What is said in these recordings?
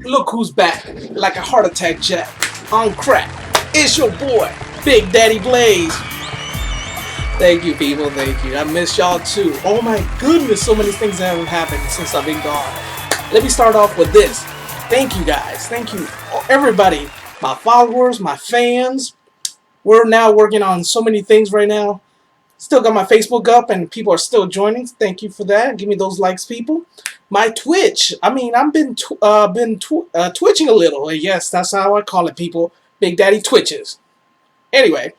Look who's back, like a heart attack jack, on crack. It's your boy, Big Daddy Blaze. Thank you, people, thank you. I miss y'all too. Oh my goodness, so many things have happened since I've been gone. Let me start off with this. Thank you guys, thank you everybody, my followers, my fans. We're now working on so many things right now. Still got my Facebook up and people are still joining. Thank you for that. Give me those likes, people. My Twitch. I mean, I've been twitching a little. Yes, that's how I call it, people. Big Daddy Twitches. Anyway,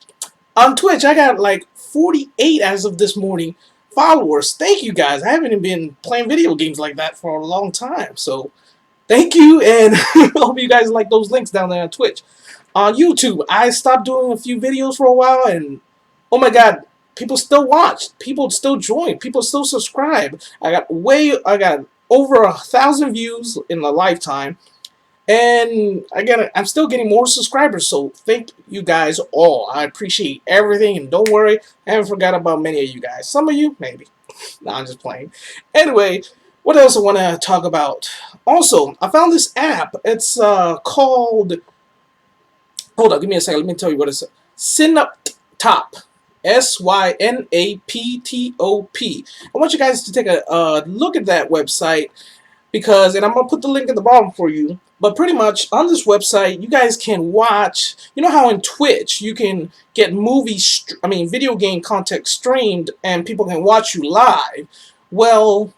on Twitch, I got like 48 as of this morning followers. Thank you guys. I haven't been playing video games like that for a long time. So, thank you, and hope you guys like those links down there on Twitch. On YouTube, I stopped doing a few videos for a while, and oh my god, people still watch, people still join, people still subscribe. I got over 1,000 views in a lifetime, and I'm still getting more subscribers. So thank you guys all. I appreciate everything, and don't worry, I haven't forgot about many of you guys. Some of you, maybe. No, I'm just playing. Anyway, what else I want to talk about? Also, I found this app. It's called. Hold on, give me a second. Let me tell you what it's. Synaptop. Synaptop. I want you guys to take a look at that website because, and I'm going to put the link at the bottom for you, but pretty much on this website, you guys can watch, you know how in Twitch, you can get video game content streamed and people can watch you live. Well,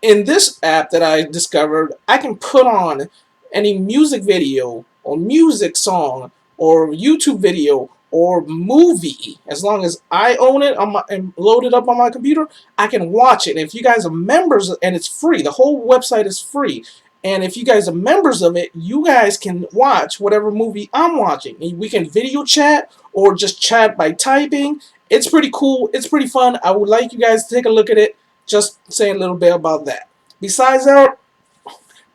in this app that I discovered, I can put on any music video or music song or YouTube video or movie. As long as I own it and load it up on my computer, I can watch it. And if you guys are members, and it's free, the whole website is free. And if you guys are members of it, you guys can watch whatever movie I'm watching. We can video chat or just chat by typing. It's pretty cool. It's pretty fun. I would like you guys to take a look at it. Just say a little bit about that. Besides that,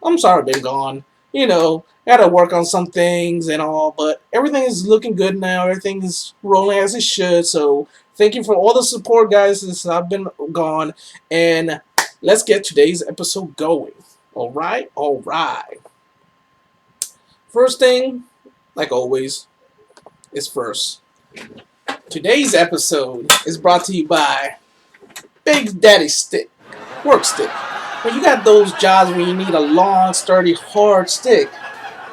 I'm sorry I've been gone. You know, gotta work on some things and all, but everything is looking good now. Everything is rolling as it should. So thank you for all the support, guys, since I've been gone. And let's get today's episode going. All right. First thing, like always, is first. Today's episode is brought to you by Big Daddy Stick, Work Stick. When you got those jobs where you need a long, sturdy, hard stick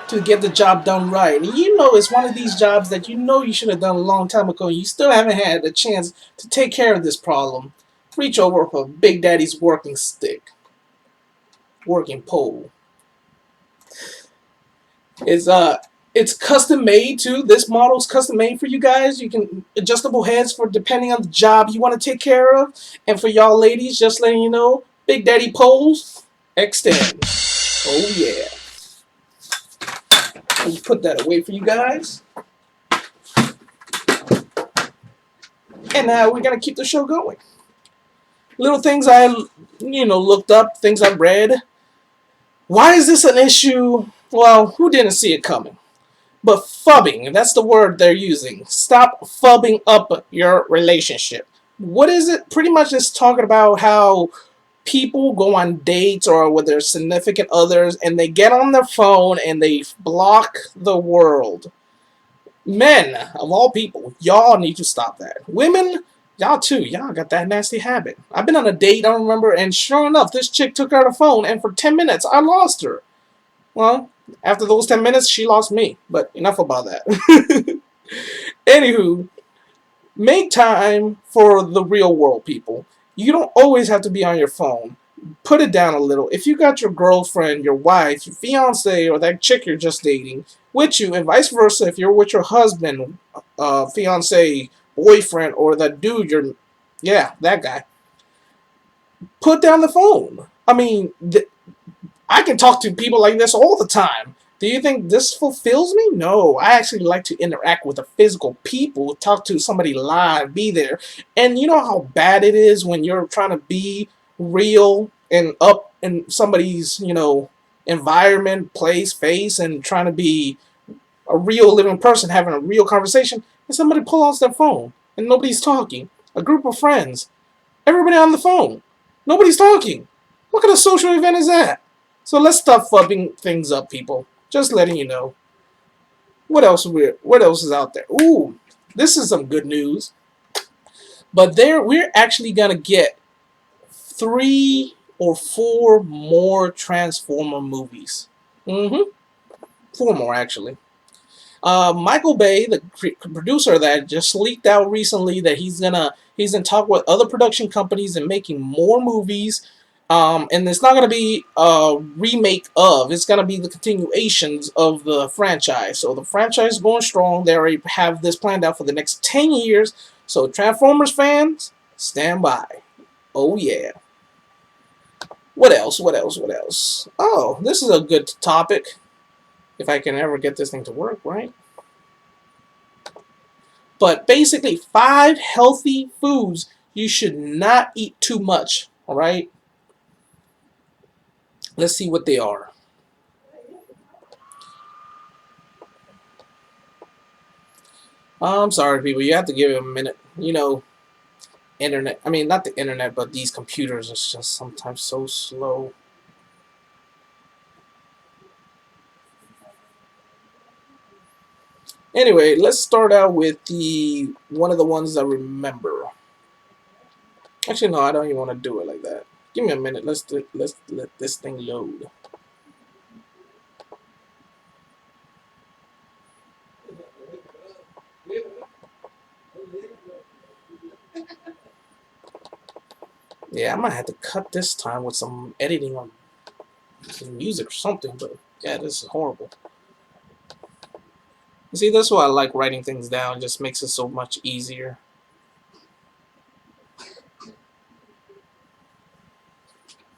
to get the job done right, and you know it's one of these jobs that you know you should have done a long time ago, and you still haven't had a chance to take care of this problem, reach over for Big Daddy's working stick, working pole. It's custom made too. This model's custom made for you guys. You can adjustable heads for depending on the job you want to take care of, and for y'all ladies, just letting you know. Big Daddy poles extend. Oh yeah. Let me put that away for you guys. And now we're gonna keep the show going. Little things I looked up, things I read. Why is this an issue? Well, who didn't see it coming? But phubbing, that's the word they're using. Stop phubbing up your relationship. What is it? Pretty much it's talking about how people go on dates or with their significant others and they get on their phone and they block the world. Men, of all people, y'all need to stop that. Women, y'all too, y'all got that nasty habit. I've been on a date, I don't remember, and sure enough, this chick took out her phone and for 10 minutes, I lost her. Well, after those 10 minutes, she lost me, but enough about that. Anywho, make time for the real world, people. You don't always have to be on your phone. Put it down a little. If you got your girlfriend, your wife, your fiance, or that chick you're just dating with you, and vice versa, if you're with your husband, fiance, boyfriend, or that dude, that guy, put down the phone. I mean, I can talk to people like this all the time. Do you think this fulfills me? No, I actually like to interact with the physical people, talk to somebody live, be there. And you know how bad it is when you're trying to be real and up in somebody's, environment, place, face, and trying to be a real living person, having a real conversation, and somebody pull out their phone and nobody's talking. A group of friends, everybody on the phone, nobody's talking. What kind of social event is that? So let's stop fubbing things up, people. Just letting you know. What else is out there? Ooh, this is some good news. But we're actually gonna get 3 or 4 more Transformer movies. Mm-hmm. 4 more actually. Michael Bay, the producer of that, just leaked out recently that he's in talk with other production companies and making more movies. And it's not gonna be a remake of. It's gonna be the continuations of the franchise. So the franchise is going strong. They already have this planned out for the next 10 years. So Transformers fans, stand by. Oh yeah. What else? What else? What else? Oh, this is a good topic. If I can ever get this thing to work, right? But basically, 5 healthy foods you should not eat too much. All right. Let's see what they are. I'm sorry, people. You have to give it a minute. Internet. I mean, not the internet, but these computers are just sometimes so slow. Anyway, let's start out with the one of the ones I remember. Actually, no, I don't even want to do it like that. Give me a minute. Let's let this thing load. Yeah, I might have to cut this time with some editing on some music or something. But yeah, this is horrible. You see, that's why I like writing things down. It just makes it so much easier.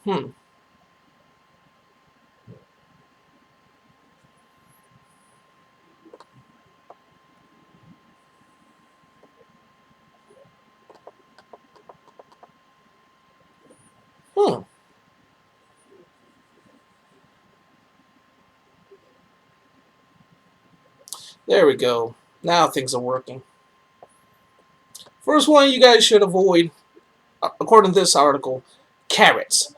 Hmm. Hmm. There we go. Now things are working. First one you guys should avoid, according to this article, carrots.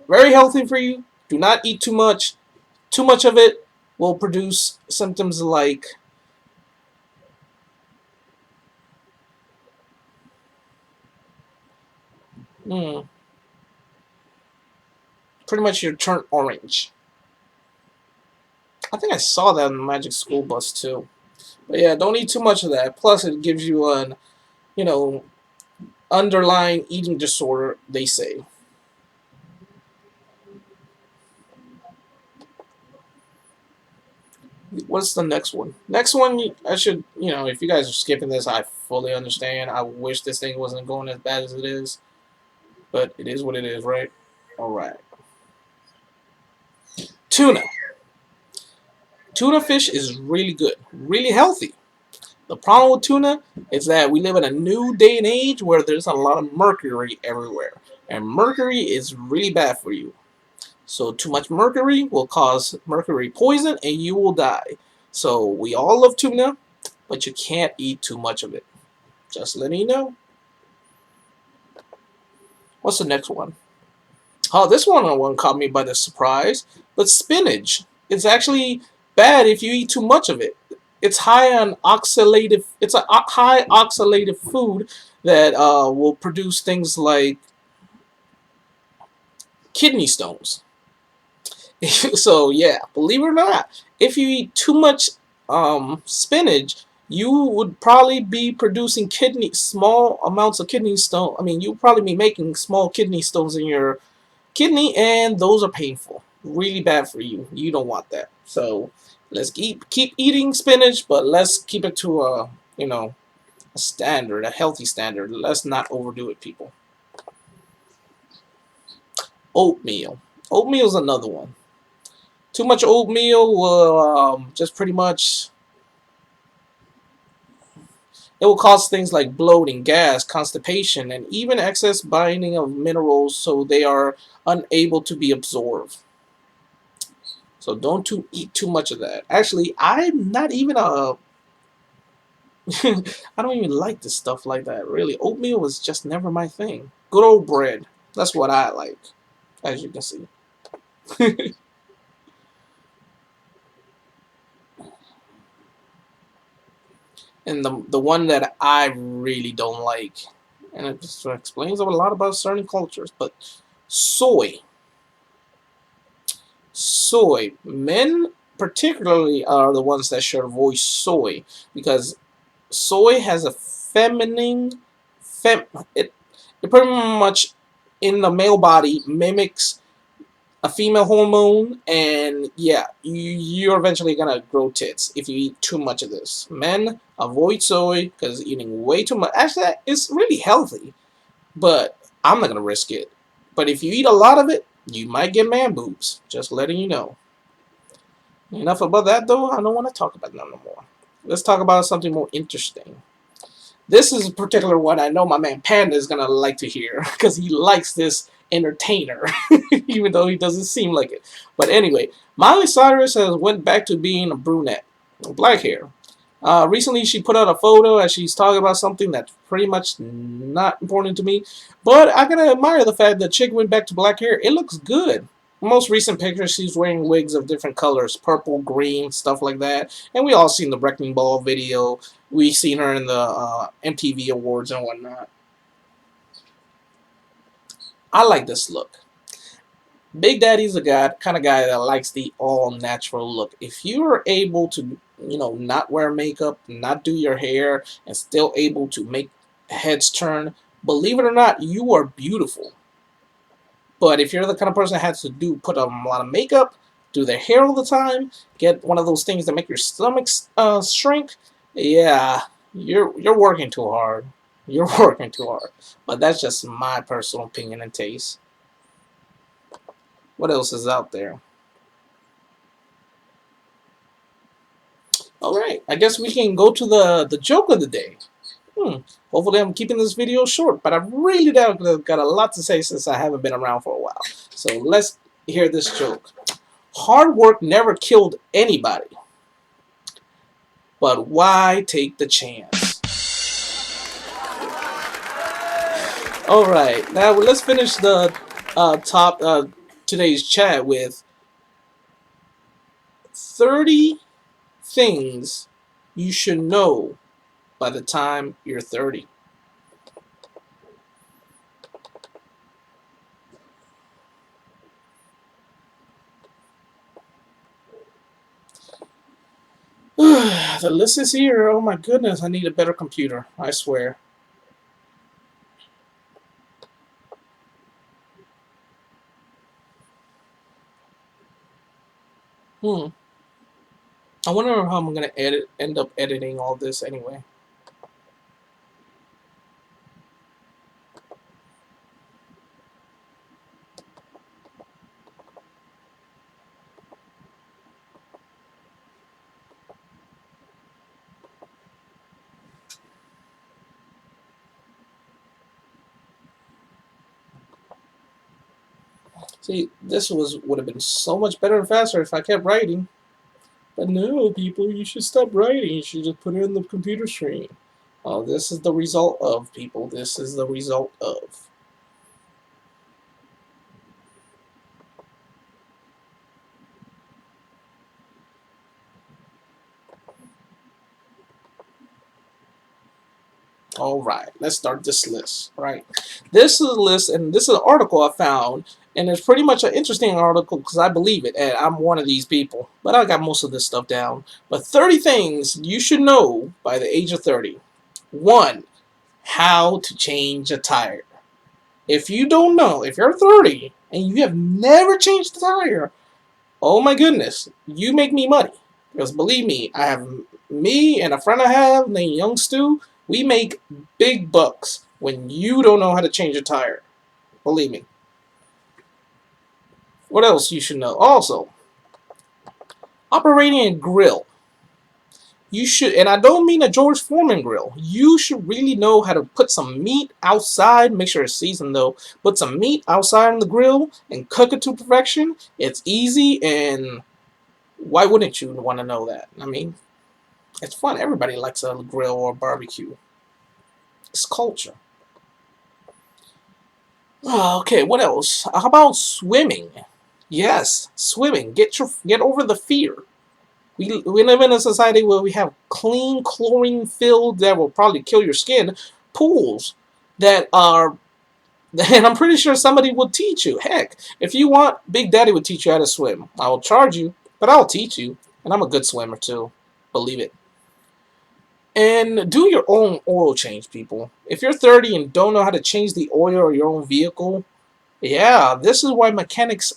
Very healthy for you. Do not eat too much. Too much of it will produce symptoms like hmm, pretty much you turn orange. I think I saw that on the Magic School Bus too. But yeah, don't eat too much of that. Plus, it gives you an you know underlying eating disorder. They say. What's the next one? Next one, I should, if you guys are skipping this, I fully understand. I wish this thing wasn't going as bad as it is, but it is what it is, right? All right. Tuna. Tuna fish is really good, really healthy. The problem with tuna is that we live in a new day and age where there's a lot of mercury everywhere, and mercury is really bad for you. So too much mercury will cause mercury poison, and you will die. So we all love tuna, but you can't eat too much of it. Just letting you know. What's the next one? Oh, this one caught me by the surprise. But spinach. It's actually bad if you eat too much of it. It's high on oxalative. It's a high oxalative food that will produce things like kidney stones. So yeah, believe it or not, if you eat too much spinach, you would probably be producing small amounts of kidney stone. I mean, you'll probably be making small kidney stones in your kidney, and those are painful. Really bad for you. You don't want that. So let's keep eating spinach, but let's keep it to a standard, a healthy standard. Let's not overdo it, people. Oatmeal. Oatmeal is another one. Too much oatmeal will just pretty much it will cause things like bloating, gas, constipation, and even excess binding of minerals, so they are unable to be absorbed. So don't eat too much of that. Actually, I'm not even a. I don't even like this stuff like that. Really, oatmeal was just never my thing. Good old bread. That's what I like. as you can see. And the one that I really don't like, and it just explains a lot about certain cultures, but soy. Soy. Men particularly are the ones that should avoid soy because soy has a feminine it pretty much in the male body mimics a female hormone, and yeah, you're eventually gonna grow tits if you eat too much of this. Men, avoid soy because eating way too much. Actually, it's really healthy, but I'm not gonna risk it. But if you eat a lot of it, you might get man boobs. Just letting you know. Enough about that though. I don't want to talk about that no more. Let's talk about something more interesting. This is a particular one I know my man Panda is gonna like to hear because he likes this entertainer, even though he doesn't seem like it. But anyway, Miley Cyrus has went back to being a brunette, black hair. Recently, she put out a photo as she's talking about something that's pretty much not important to me. But I gotta admire the fact that chick went back to black hair. It looks good. Most recent pictures, she's wearing wigs of different colors, purple, green, stuff like that. And we all seen the Wrecking Ball video. We seen her in the MTV Awards and whatnot. I like this look. Big Daddy's a guy, kind of guy that likes the all natural look. If you are able to, not wear makeup, not do your hair, and still able to make heads turn, believe it or not, you are beautiful. But if you're the kind of person that has to put on a lot of makeup, do their hair all the time, get one of those things that make your stomach shrink, yeah, you're working too hard. You're working too hard. But that's just my personal opinion and taste. What else is out there? All right, I guess we can go to the joke of the day. Hopefully I'm keeping this video short, but I really got a lot to say since I haven't been around for a while. So let's hear this joke. Hard work never killed anybody, but why take the chance? All right, now let's finish the top today's chat with 30 things you should know by the time you're 30. The list is here. Oh my goodness, I need a better computer. I swear. I wonder how I'm gonna end up editing all this anyway. See, this would have been so much better and faster if I kept writing. But no, people, you should stop writing. You should just put it on the computer screen. Oh, this is the result of, people. This is the result of. All right, let's start this list. Right, this is a list, and this is an article I found, and it's pretty much an interesting article because I believe it, and I'm one of these people. But I got most of this stuff down. But 30 things you should know by the age of 30. 1. How to change a tire. If you don't know, if you're 30 and you have never changed a tire, oh my goodness, you make me money. Because believe me, I have me and a friend I have named Young Stu. We make big bucks when you don't know how to change a tire. Believe me. What else you should know? Also, operating a grill. You should, and I don't mean a George Foreman grill. You should really know how to put some meat outside. Make sure it's seasoned though. Put some meat outside on the grill and cook it to perfection. It's easy, and why wouldn't you want to know that? I mean, it's fun. Everybody likes a grill or barbecue. It's culture. Okay, what else? How about swimming? Yes, swimming. Get over the fear. We live in a society where we have clean chlorine filled that will probably kill your skin pools that are, and I'm pretty sure somebody would teach you. Heck, if you want, Big Daddy would teach you how to swim. I will charge you, but I'll teach you, and I'm a good swimmer too. Believe it. And do your own oil change, people. If you're 30 and don't know how to change the oil of your own vehicle, yeah, this is why mechanics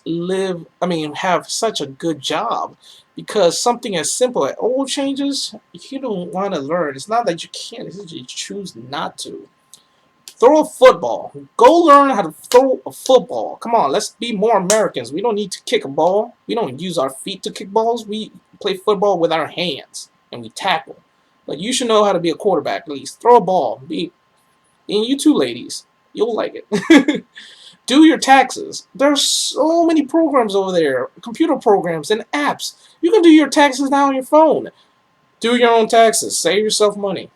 have such a good job. Because something as simple as oil changes, if you don't want to learn, it's not that you can't, it's that you choose not to. Throw a football. Go learn how to throw a football. Come on, let's be more Americans. We don't need to kick a ball. We don't use our feet to kick balls. We play football with our hands and we tackle. But you should know how to be a quarterback at least. Throw a ball. And you too, ladies. You'll like it. Do your taxes. There's so many programs over there, computer programs and apps. You can do your taxes now on your phone. Do your own taxes. Save yourself money.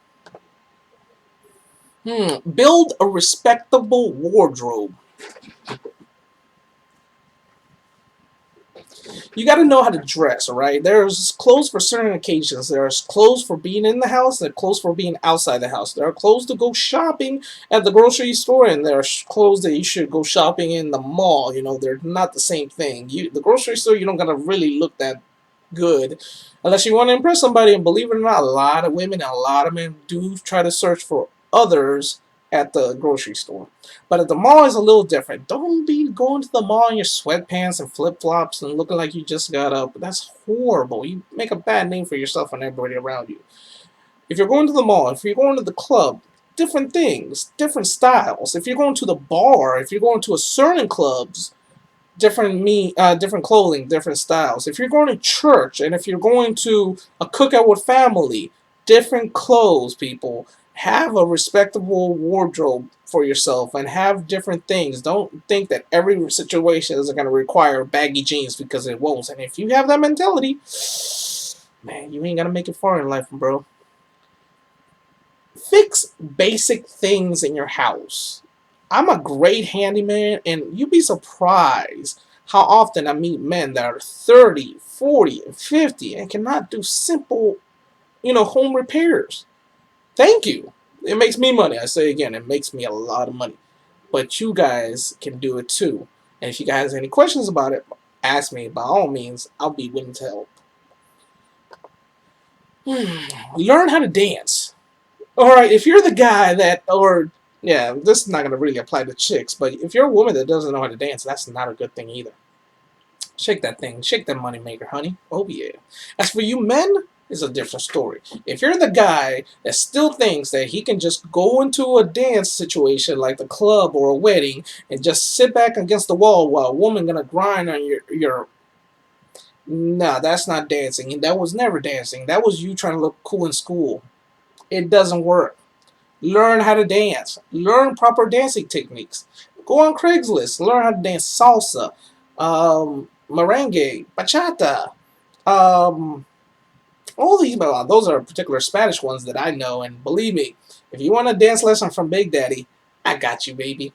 Build a respectable wardrobe. You got to know how to dress, all right? There's clothes for certain occasions. There's clothes for being in the house. There's clothes for being outside the house. There are clothes to go shopping at the grocery store, and there are clothes that you should go shopping in the mall. You know, they're not the same thing. The grocery store, you don't gotta really look that good unless you want to impress somebody. And believe it or not, a lot of women and a lot of men do try to search for others at the grocery store. But at the mall is a little different. Don't be going to the mall in your sweatpants and flip flops and looking like you just got up. That's horrible. You make a bad name for yourself and everybody around you. If you're going to the mall, if you're going to the club, different things, different styles. If you're going to the bar, if you're going to a certain clubs, different clothing, different styles. If you're going to church and if you're going to a cookout with family, different clothes, people. Have a respectable wardrobe for yourself and have different things. Don't think that every situation is going to require baggy jeans because it won't. And if you have that mentality, man, you ain't going to make it far in life, bro. Fix basic things in your house. I'm a great handyman, and you'd be surprised how often I meet men that are 30, 40, and 50 and cannot do simple, home repairs. Thank you. It makes me money. I say again, it makes me a lot of money. But you guys can do it too. And if you guys have any questions about it, ask me. By all means, I'll be willing to help. Learn how to dance. Alright, if you're the guy yeah, this is not going to really apply to chicks, but if you're a woman that doesn't know how to dance, that's not a good thing either. Shake that thing. Shake that money maker, honey. Oh, yeah. As for you men, it's a different story. If you're the guy that still thinks that he can just go into a dance situation like the club or a wedding and just sit back against the wall while a woman gonna grind on your nah, that's not dancing. That was never dancing. That was you trying to look cool in school. It doesn't work. Learn how to dance. Learn proper dancing techniques. Go on Craigslist. Learn how to dance salsa, merengue, bachata, um, all these. Well, those are particular Spanish ones that I know. And believe me, if you want a dance lesson from Big Daddy, I got you, baby.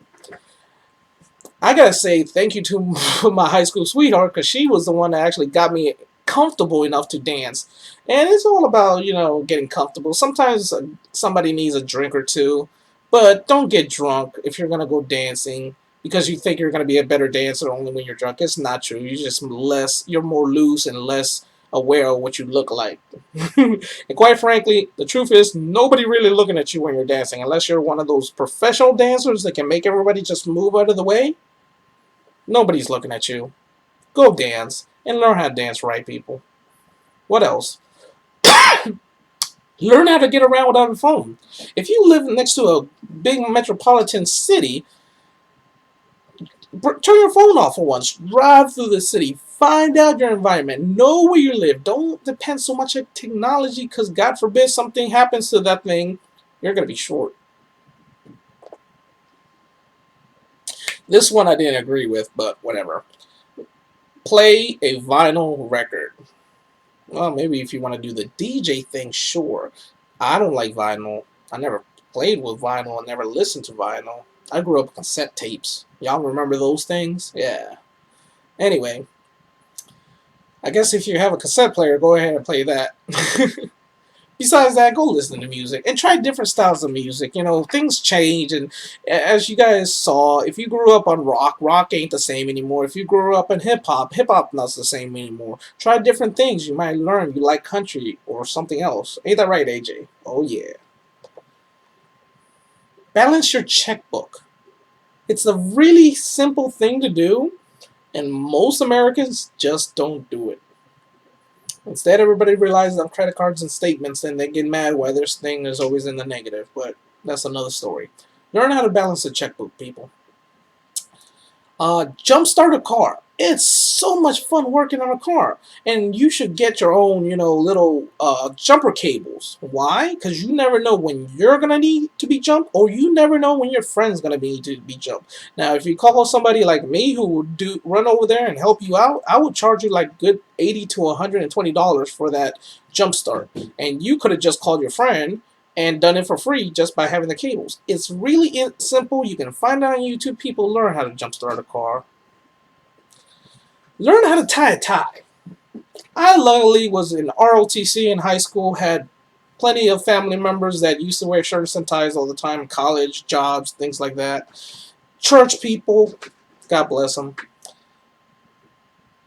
I gotta say thank you to my high school sweetheart because she was the one that actually got me comfortable enough to dance. And it's all about, getting comfortable. Sometimes somebody needs a drink or two, but don't get drunk if you're gonna go dancing because you think you're gonna be a better dancer only when you're drunk. It's not true. You're more loose and less aware of what you look like. And quite frankly, the truth is nobody really looking at you when you're dancing unless you're one of those professional dancers that can make everybody just move out of the way. Nobody's looking at you. Go dance and learn how to dance right, people. What else? Learn how to get around without a phone. If you live next to a big metropolitan city, turn your phone off for once. Drive through the city. Find out your environment. Know where you live. Don't depend so much on technology because, God forbid, something happens to that thing. You're going to be short. This one I didn't agree with, but whatever. Play a vinyl record. Well, maybe if you want to do the DJ thing, sure. I don't like vinyl. I never played with vinyl. I never listened to vinyl. I grew up with cassette tapes. Y'all remember those things? Yeah. Anyway, I guess if you have a cassette player, go ahead and play that. Besides that, go listen to music and try different styles of music. You know, things change, and as you guys saw, if you grew up on rock, rock ain't the same anymore. If you grew up in hip hop not the same anymore. Try different things. You might learn you like country or something else. Ain't that right, AJ? Oh yeah. Balance your checkbook. It's a really simple thing to do, and most Americans just don't do it. Instead, everybody relies on credit cards and statements, and they get mad why their thing is always in the negative. But that's another story. Learn how to balance a checkbook, people. Jumpstart a car. It's so much fun working on a car, and you should get your own, little jumper cables. Why? Because you never know when you're gonna need to be jumped, or you never know when your friend's gonna need to be jumped. Now, if you call somebody like me who would run over there and help you out, I would charge you like good $80 to $120 for that jump start, and you could have just called your friend and done it for free just by having the cables. It's really simple. You can find it on YouTube. People learn how to jumpstart a car. Learn how to tie a tie. I luckily was in ROTC in high school, had plenty of family members that used to wear shirts and ties all the time, college, jobs, things like that. Church people, God bless them.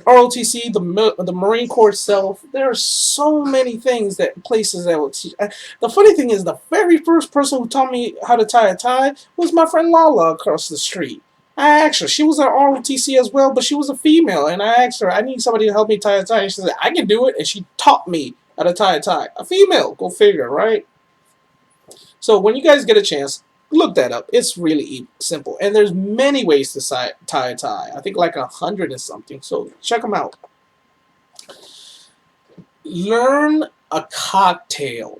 ROTC, the Marine Corps itself, there are so many things that places that will teach. The funny thing is, the very first person who taught me how to tie a tie was my friend Lala across the street. I asked her, she was at ROTC as well, but she was a female, and I asked her, I need somebody to help me tie a tie. And she said, I can do it, and she taught me how to tie a tie. A female, go figure, right? So when you guys get a chance, look that up. It's really simple, and there's many ways to tie a tie. I think like 100 and something. So check them out. Learn a cocktail.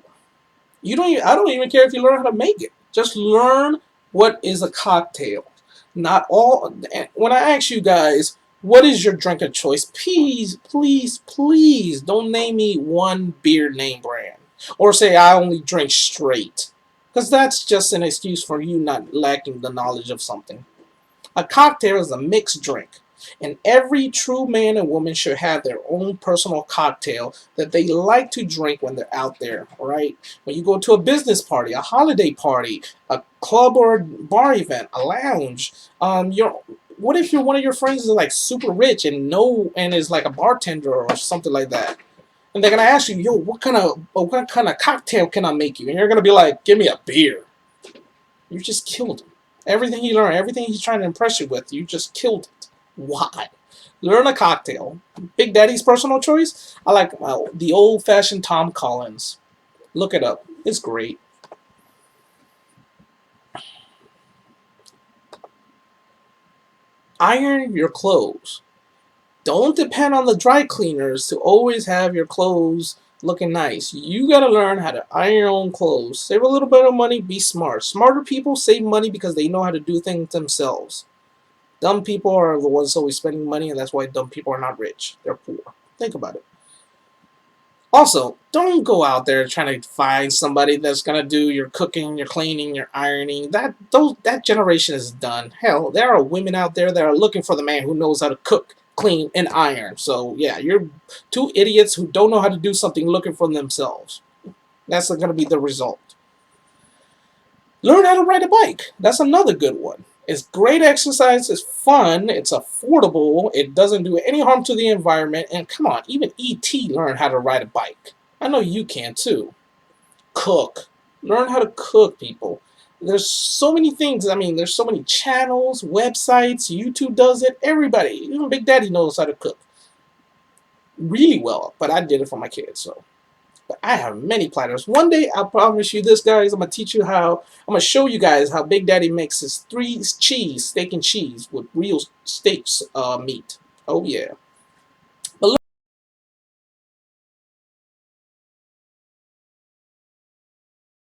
I don't even care if you learn how to make it. Just learn what is a cocktail. Not all. When I ask you guys, what is your drink of choice? Please, please, please don't name me one beer name brand, or say I only drink straight. Because that's just an excuse for you not lacking the knowledge of something. A cocktail is a mixed drink, and every true man and woman should have their own personal cocktail that they like to drink when they're out there, right? When you go to a business party, a holiday party, a club or bar event, a lounge, what if one of your friends is like super rich and is like a bartender or something like that? And they're gonna ask you, yo, what kind of cocktail can I make you? And you're gonna be like, give me a beer. You just killed him. Everything he learned, everything he's trying to impress you with, you just killed it. Why? Learn a cocktail. Big Daddy's personal choice? I like the old-fashioned Tom Collins. Look it up. It's great. Iron your clothes. Don't depend on the dry cleaners to always have your clothes looking nice. You gotta learn how to iron your own clothes. Save a little bit of money, be smart. Smarter people save money because they know how to do things themselves. Dumb people are the ones always spending money, and that's why dumb people are not rich. They're poor. Think about it. Also, don't go out there trying to find somebody that's gonna do your cooking, your cleaning, your ironing. That generation is done. Hell, there are women out there that are looking for the man who knows how to cook, clean, and iron. So yeah, you're two idiots who don't know how to do something looking for themselves. That's gonna be the result. Learn how to ride a bike. That's another good one. It's great exercise, it's fun, it's affordable, it doesn't do any harm to the environment, and come on, even E.T. learned how to ride a bike. I know you can too. Cook. Learn how to cook, people. There's so many things, there's so many channels, websites, YouTube does it, everybody, even Big Daddy knows how to cook. Really well, but I did it for my kids, so. But I have many platters. One day, I promise you this, guys. I'm going to show you guys how Big Daddy makes his steak and cheese with real steaks meat. Oh, yeah.